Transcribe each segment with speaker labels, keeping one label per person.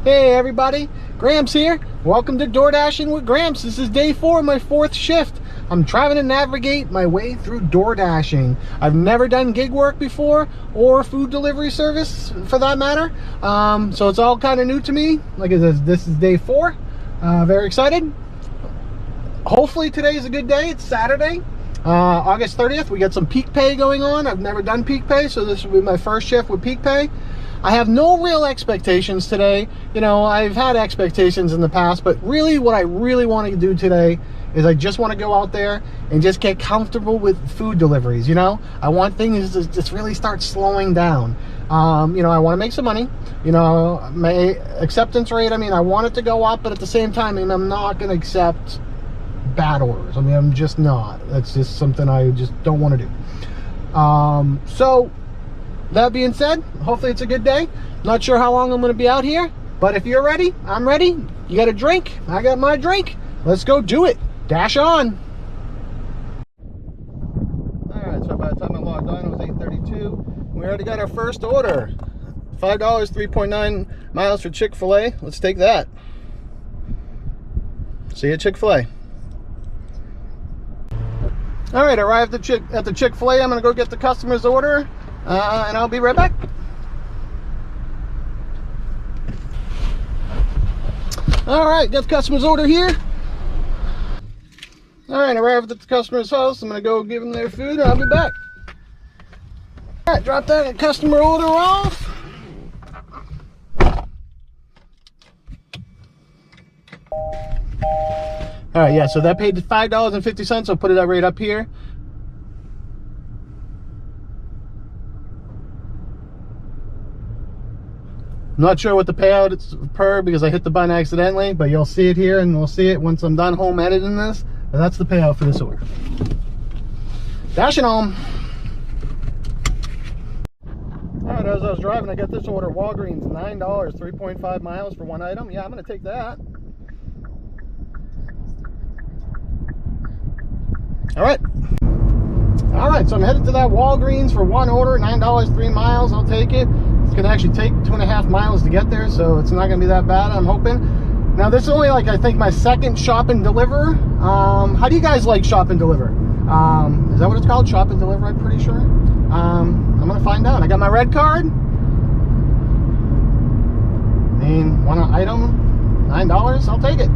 Speaker 1: Hey everybody, Gramps here. Welcome to DoorDashing with Gramps. This is day 4 of my 4th shift. I'm trying to navigate my way through DoorDashing. I've never done gig work before, or food delivery service for that matter. So it's all kind of new to me. Like I said, this is day 4. Very excited. Hopefully today is a good day. It's Saturday, August 30th. We got some peak pay going on. I've never done peak pay, so this will be my first shift with peak pay. I have no real expectations today. You know, I've had expectations in the past, but really what I really want to do today is I just want to go out there and just get comfortable with food deliveries. You know, I want things to just really start slowing down. You know, I want to make some money. You know, my acceptance rate, I mean, I want it to go up, but at the same time, I mean, I'm not going to accept bad orders. I mean, I'm just not. That's just something I just don't want to do. So that being said, hopefully it's a good day. Not sure how long I'm going to be out here, but if you're ready, I'm ready. You got a drink? I got my drink. Let's go do it. Dash on. All right, so by the time I logged on, it was 8:32. We already got our first order. $5, 3.9 miles for Chick-fil-A. Let's take that. See you at Chick-fil-A. All right, arrived at the Chick-fil-A. I'm going to go get the customer's order. And I'll be right back. All right, got the customer's order here. All right, arrived at the customer's house. I'm gonna go give them their food and I'll be back. All right, drop that customer order off. All right, yeah, so that paid $5.50. I'll put it right up here. I'm not sure what the payout is per because I hit the button accidentally, but you'll see it here and we'll see it once I'm done home editing this. But that's the payout for this order. Dashing home. All right, as I was driving, I got this order. Walgreens, $9, 3.5 miles for one item. Yeah, I'm gonna take that. All right, so I'm headed to that Walgreens for one order, $9, 3 miles. I'll take it. It's gonna actually take 2.5 miles to get there, so it's not gonna be that bad, I'm hoping. Now this is only like, I think, my second shop and deliver. How do you guys like shop and deliver? Is that what it's called? Shop and deliver, I'm pretty sure. I'm gonna find out. I got my red card. I mean, one item, $9, I'll take it.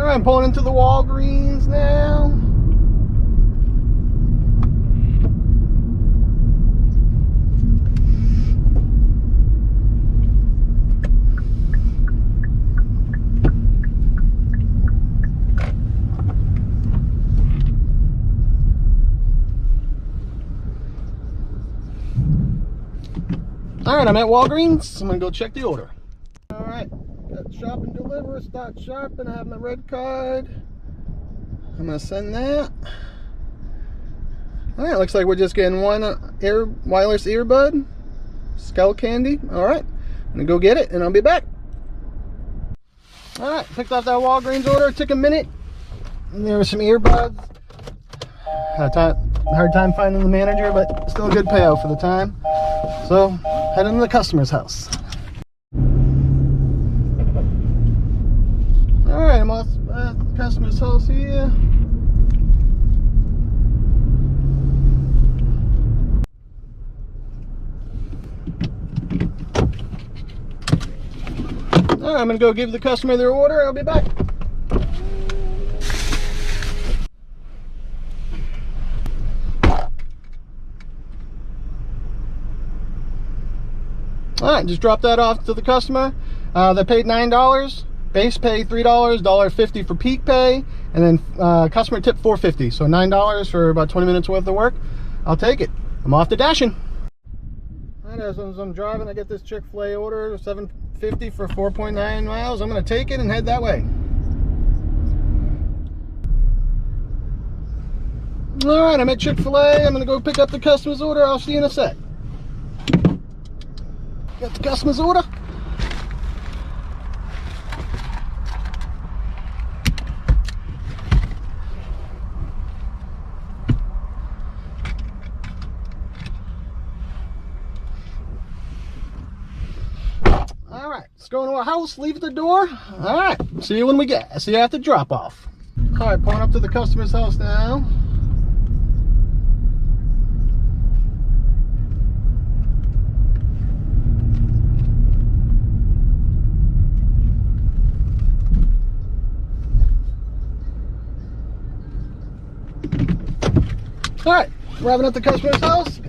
Speaker 1: I'm pulling into the Walgreens now. All right, I'm at Walgreens. I'm gonna go check the order. All right. Got shop and deliver, start shopping. I have my red card. I'm gonna send that. All right, looks like we're just getting one wireless earbud, skull candy. All right, I'm gonna go get it and I'll be back. All right, picked up that Walgreens order. It took a minute. And there were some earbuds. Had a hard time finding the manager, but still a good payout for the time. So heading to the customer's house. Alright, I'm at the customer's house here. Alright, I'm gonna go give the customer their order. I'll be back. Alright, just drop that off to the customer. They paid $9. Base pay $3, $1.50 for peak pay, and then customer tip $4.50. So $9 for about 20 minutes worth of work. I'll take it. I'm off to dashing. All right, as I'm driving, I get this Chick-fil-A order, $7.50 for 4.9 miles. I'm gonna take it and head that way. All right, I'm at Chick-fil-A. I'm gonna go pick up the customer's order. I'll see you in a sec. Got the customer's order. All right, let's go into our house, leave at the door. All right, see you when we get. See you at the drop off. All right, pulling up to the customer's house now. All right, arriving at the customer's house.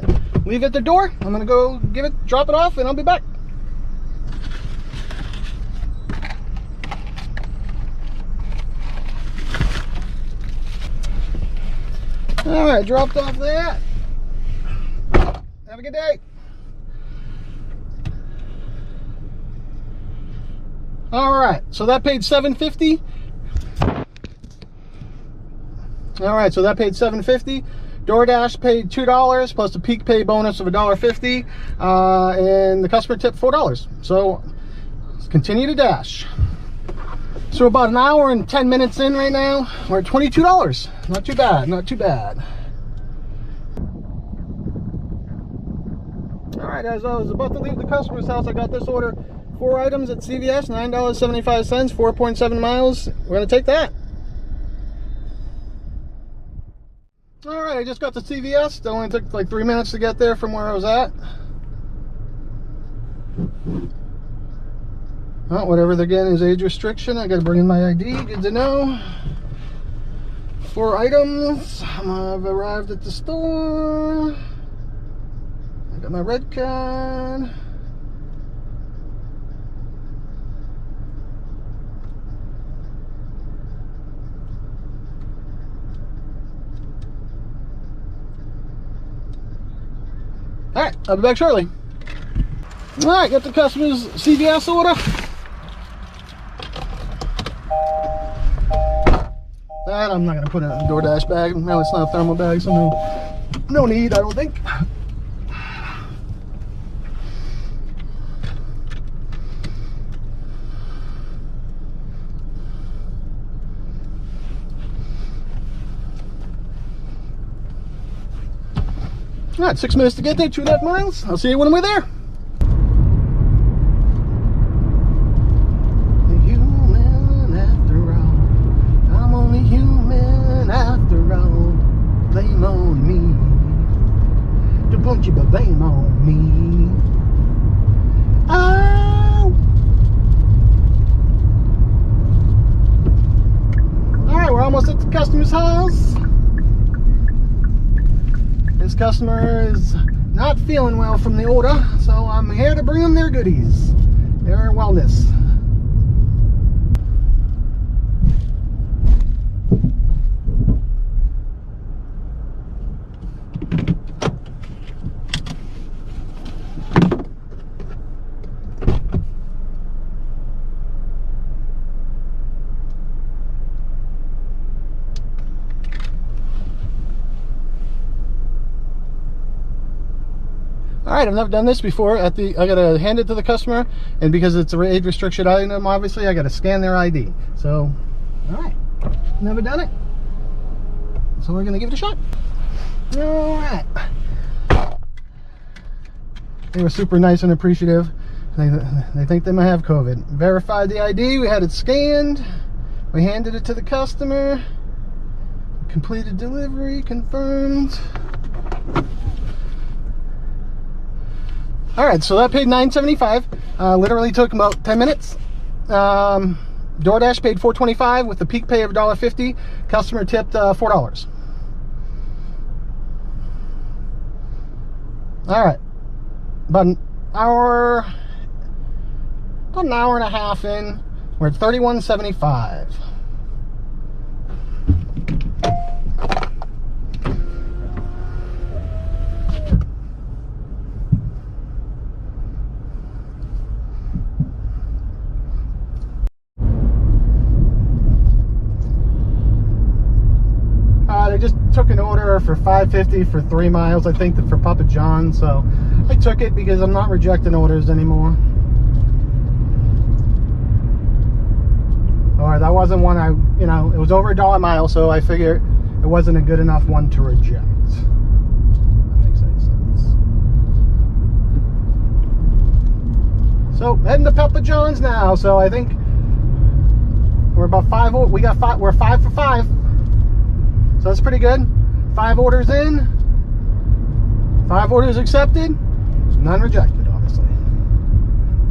Speaker 1: Leave it at the door. I'm gonna go drop it off, and I'll be back. All right, dropped off that. Have a good day. All right, so that paid $7.50. All right, so that paid $7.50. DoorDash paid $2 plus a peak pay bonus of $1.50, and the customer tipped $4. So let's continue to dash. So about an hour and 10 minutes in right now, we're at $22. Not too bad, not too bad. All right, as I was about to leave the customer's house, I got this order. 4 items at CVS, $9.75, 4.7 miles. We're gonna take that. All right, I just got to CVS. It only took like 3 minutes to get there from where I was at. Oh, whatever they're getting is age restriction. I gotta bring in my ID, good to know. 4 items. I've arrived at the store. I got my red card. All right, I'll be back shortly. All right, got the customer's CVS order. That I'm not gonna put it in a DoorDash bag. No, it's not a thermal bag, so no need, I don't think. All right, 6 minutes to get there, 2.5 miles. I'll see you when we're there. Human after all. I'm only human after all. Blame on me. Don't you blame on me. Oh. All right, we're almost at the customer's house. This customer is not feeling well from the order, so I'm here to bring them their goodies, their wellness. All right, I've never done this before. I gotta hand it to the customer, and because it's a age restricted item, obviously I gotta scan their ID. So, all right, never done it, so we're gonna give it a shot. All right, they were super nice and appreciative. They think they might have COVID. Verified the ID, we had it scanned, we handed it to the customer, completed delivery, confirmed. All right, so that paid $9.75. Literally took about 10 minutes. DoorDash paid $4.25 with the peak pay of $1.50. Customer tipped $4. All right, about an hour and a half in, we're at $31.75. I just took an order order for $5.50 for 3 miles, I think, for Papa John's. So I took it because I'm not rejecting orders anymore. Or that wasn't one I, you know, it was over $1 a mile, so I figured it wasn't a good enough one to reject. That makes any sense. So heading to Papa John's now. So I think we're about we're 5 for 5. So that's pretty good. 5 orders in, 5 orders accepted, none rejected, obviously.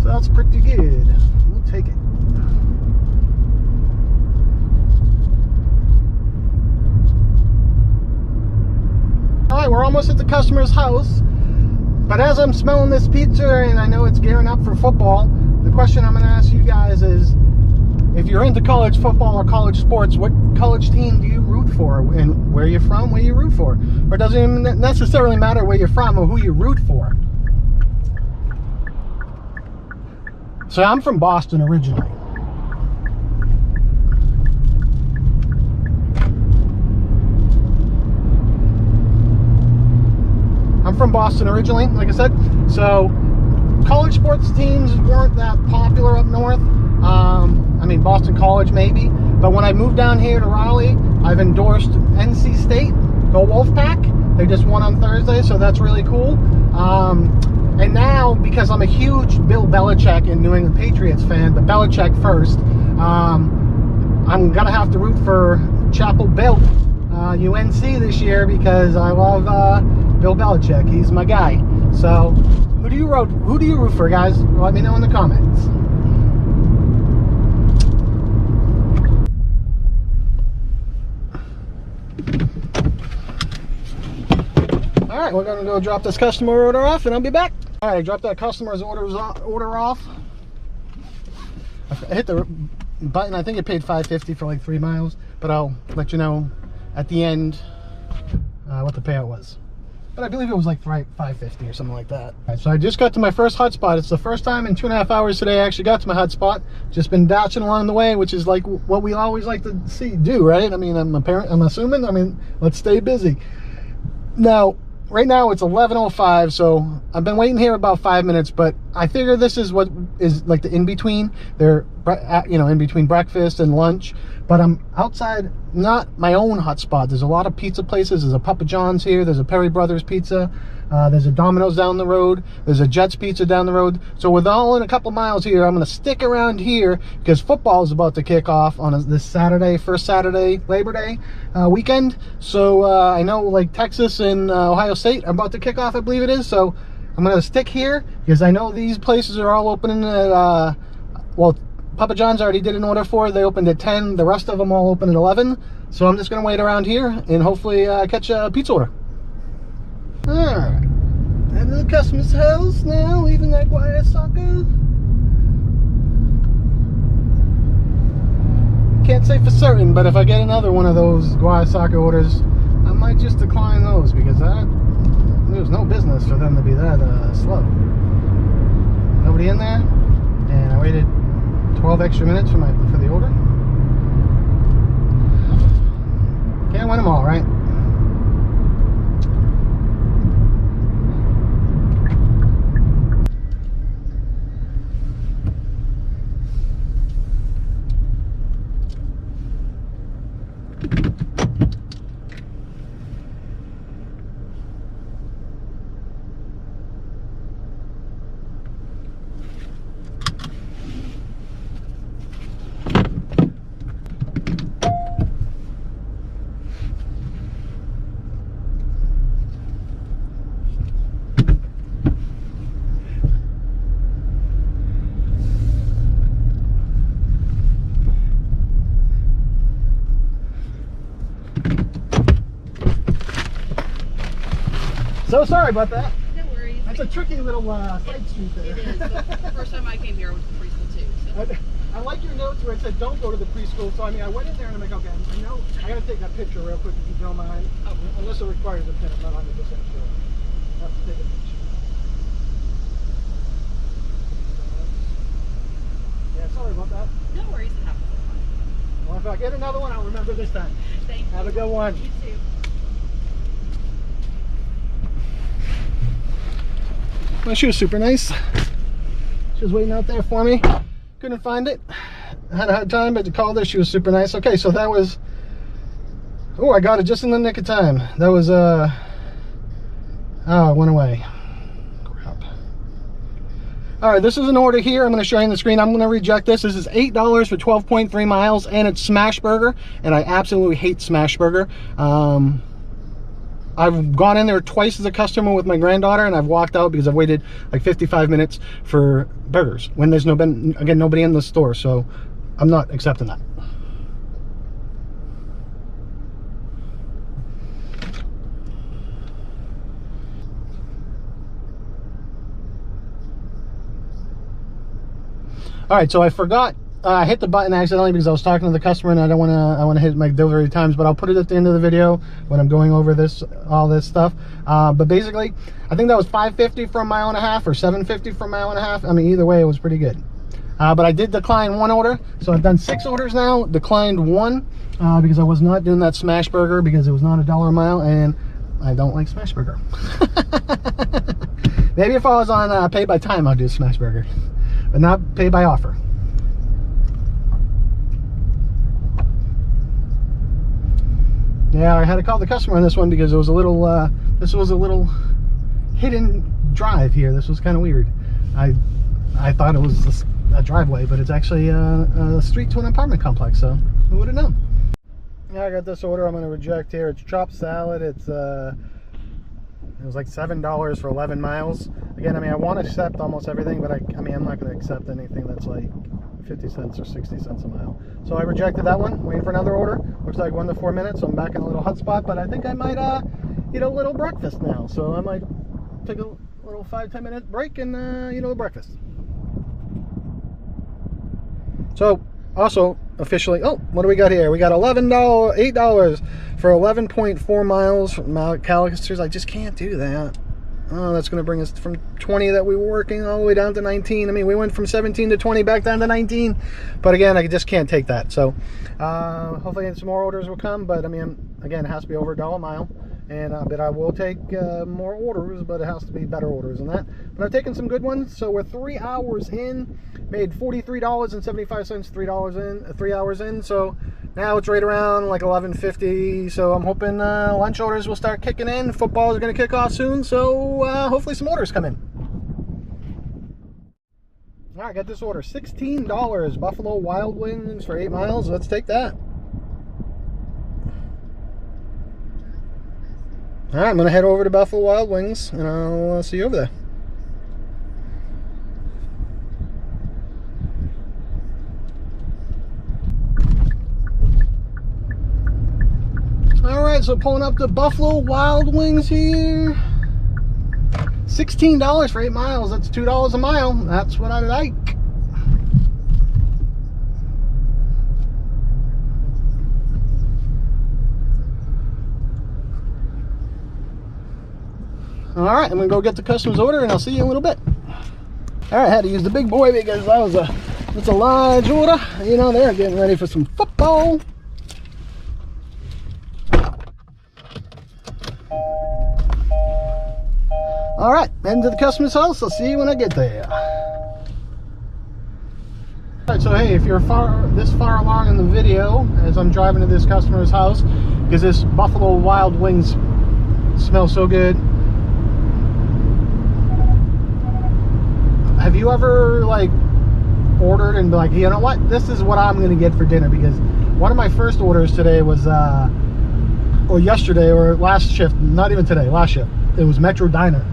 Speaker 1: So that's pretty good. We'll take it. All right, we're almost at the customer's house. But as I'm smelling this pizza and I know it's gearing up for football, the question I'm going to ask you guys is, if you're into college football or college sports, what college team do you root for? And where you're from, where you root for? Or it doesn't even necessarily matter where you're from or who you root for. So I'm from Boston originally. I'm from Boston originally, like I said. So college sports teams weren't that popular up north. I mean, Boston College maybe, but when I moved down here to Raleigh, I've endorsed NC State, go Wolfpack. They just won on Thursday, so that's really cool. And now, because I'm a huge Bill Belichick and New England Patriots fan, but Belichick first, I'm gonna have to root for Chapel Bill, UNC this year, because I love Bill Belichick. He's my guy. So who do you root for, guys? Let me know in the comments. All right, we're gonna go drop this customer order off, and I'll be back. All right, I dropped that customer's order off. I hit the button. I think it paid $5.50 for like 3 miles, but I'll let you know at the end what the payout was. But I believe it was like $5.50 or something like that. All right, so I just got to my first hotspot. It's the first time in 2.5 hours today I actually got to my hotspot. Just been dashing along the way, which is like what we always like to do, right? I mean, I'm assuming. I mean, let's stay busy. Now, right now it's 11:05, so I've been waiting here about 5 minutes, but I figure this is what is like the in-between. They're, you know, in between breakfast and lunch, but I'm outside, not my own hotspot. There's a lot of pizza places. There's a Papa John's here. There's a Perry Brothers Pizza. There's a Domino's down the road. There's a Jets Pizza down the road. So with all in a couple miles here, I'm going to stick around here because football is about to kick off on this Saturday, first Saturday, Labor Day weekend. So I know like Texas and Ohio State are about to kick off, I believe it is. So I'm going to stick here because I know these places are all opening at, well, Papa John's already did an order for. They opened at 10. The rest of them all open at 11. So I'm just going to wait around here and hopefully catch a pizza order. Alright, heading to the customer's house now, leaving that Guayasaka. Can't say for certain, but if I get another one of those Guayasaka orders, I might just decline those because there's no business for them to be that slow. Nobody in there, and I waited 12 extra minutes for the order. Can't win them all, right? So sorry about that.
Speaker 2: No worries.
Speaker 1: That's a tricky little side street there.
Speaker 2: It is. The first time I came here, I went to preschool too. So.
Speaker 1: I like your notes where it said don't go to the preschool. So I mean, I went in there and I'm like, okay, I know I gotta take that picture real quick if you don't mind. Oh. Unless it requires a pin, I'm not 100% sure. I have to take a picture. Yeah, sorry about that.
Speaker 2: No worries. It happens.
Speaker 1: Well, if I get another one, I'll remember this time.
Speaker 2: Thank you.
Speaker 1: Have a good one.
Speaker 2: You too.
Speaker 1: Well, she was super nice. She was waiting out there for me. Couldn't find it. Had a hard time, but to call her, she was super nice. Okay, so that was... Oh, I got it just in the nick of time. That was, oh, it went away. Crap. All right, this is an order here. I'm going to show you on the screen. I'm going to reject this. This is $8 for 12.3 miles, and it's smash burger, and I absolutely hate smash burger. I've gone in there twice as a customer with my granddaughter, and I've walked out because I've waited like 55 minutes for burgers when there's nobody in the store, so I'm not accepting that. All right, so I forgot. I hit the button accidentally because I was talking to the customer, and I want to hit my delivery times, but I'll put it at the end of the video when I'm going over all this stuff. But basically, I think that was $5.50 for a mile and a half or $7.50 for a mile and a half. I mean, either way, it was pretty good. But I did decline one order, so I've done 6 orders now. Declined one because I was not doing that smash burger because it was not $1 a mile, and I don't like smash burger. Maybe if I was on pay by time, I'd do smash burger, but not pay by offer. Yeah, I had to call the customer on this one because it was a little, this was a little hidden drive here. This was kind of weird. I thought it was a driveway, but it's actually a street to an apartment complex, so who would have known? Yeah, I got this order I'm going to reject here. It's chopped salad. It's, it was like $7 for 11 miles. Again, I mean, I want to accept almost everything, but I mean, I'm not going to accept anything that's like 50 cents or 60 cents a mile. So I rejected that one, waiting for another order. Looks like 1 to 4 minutes, so I'm back in a little hot spot, but I think I might eat a little breakfast now. So I might take a little 5-10 minute break and eat a little breakfast. So also officially, oh, what do we got here? We got $8 for 11.4 miles from McAllister's. I just can't do that. Oh, that's going to bring us from 20 that we were working all the way down to 19. I mean, we went from 17 to 20 back down to 19. But again, I just can't take that. So hopefully some more orders will come. But I mean, again, it has to be over $1 a mile. And but I will take more orders, but it has to be better orders than that. But I've taken some good ones. So we're 3 hours in, made $43.75, $3 hours in. So now it's right around like 11:50. So I'm hoping lunch orders will start kicking in. Football is going to kick off soon. So hopefully some orders come in. All right, I got this order, $16, Buffalo Wild Wings for 8 miles. Let's take that. All right, I'm going to head over to Buffalo Wild Wings, and I'll see you over there. All right, so pulling up to Buffalo Wild Wings here. $16 for 8 miles. That's $2 a mile. That's what I like. All right, I'm gonna go get the customer's order, and I'll see you in a little bit. All right, I had to use the big boy because it's a large order. You know, they're getting ready for some football. All right, heading to the customer's house. I'll see you when I get there. All right, so hey, if you're this far along in the video, as I'm driving to this customer's house, because this Buffalo Wild Wings smells so good. Have you ever like ordered and be like, you know what, this is what I'm gonna get for dinner? Because one of my first orders today was or yesterday, or last shift, not even today, last shift, it was Metro Diner.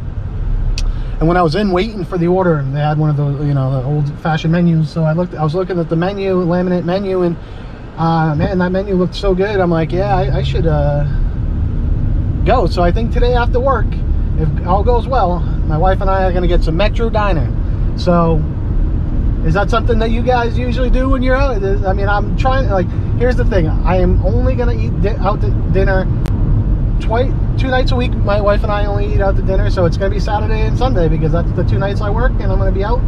Speaker 1: And when I was in waiting for the order, and they had one of the, you know, the old-fashioned menus, so I was looking at the menu, laminate menu, and man, that menu looked so good. I'm like, yeah, I should go. So I think today after work, if all goes well, my wife and I are gonna get some Metro Diner. So is that something that you guys usually do when you're out? I mean, I'm trying, like, here's the thing. I am only gonna eat out to dinner 2 nights a week. My wife and I only eat out to dinner, so it's gonna be Saturday and Sunday because that's the 2 nights I work and I'm gonna be out.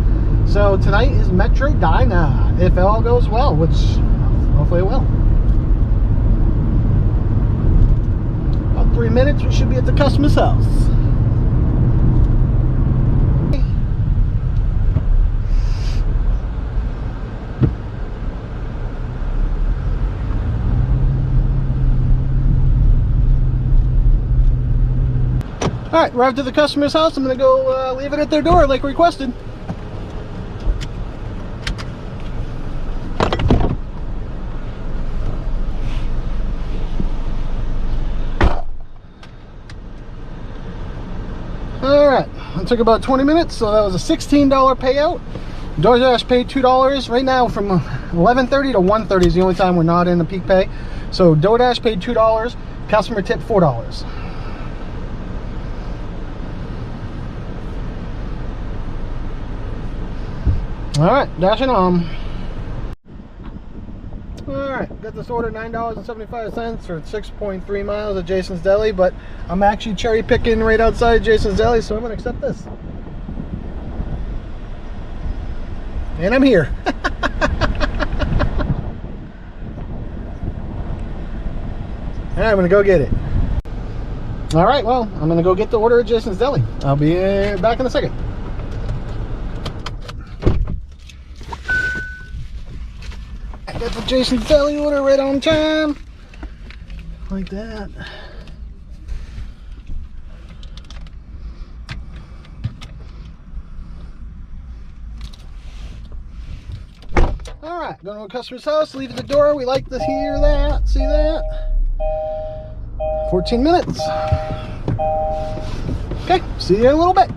Speaker 1: So tonight is Metro Diner, if it all goes well, which hopefully it will. About 3 minutes, we should be at the customer's house. Alright, arrived at the customer's house. I'm gonna go leave it at their door like requested. Alright, it took about 20 minutes, so that was a $16 payout. DoorDash paid $2 right now from 11:30 to 1:30 is the only time we're not in the peak pay. So DoorDash paid $2, customer tipped $4. Alright, dashing on. Alright, got this order $9.75 for 6.3 miles at Jason's Deli, but I'm actually cherry picking right outside Jason's Deli, so I'm going to accept this. And I'm here. Alright, I'm going to go get it. Alright, well, I'm going to go get the order at Jason's Deli. I'll be back in a second. I got the Jason's Deli order right on time. Like that. Alright, going to a customer's house, leave at the door. We like to hear that, see that. 14 minutes. Okay, see you in a little bit.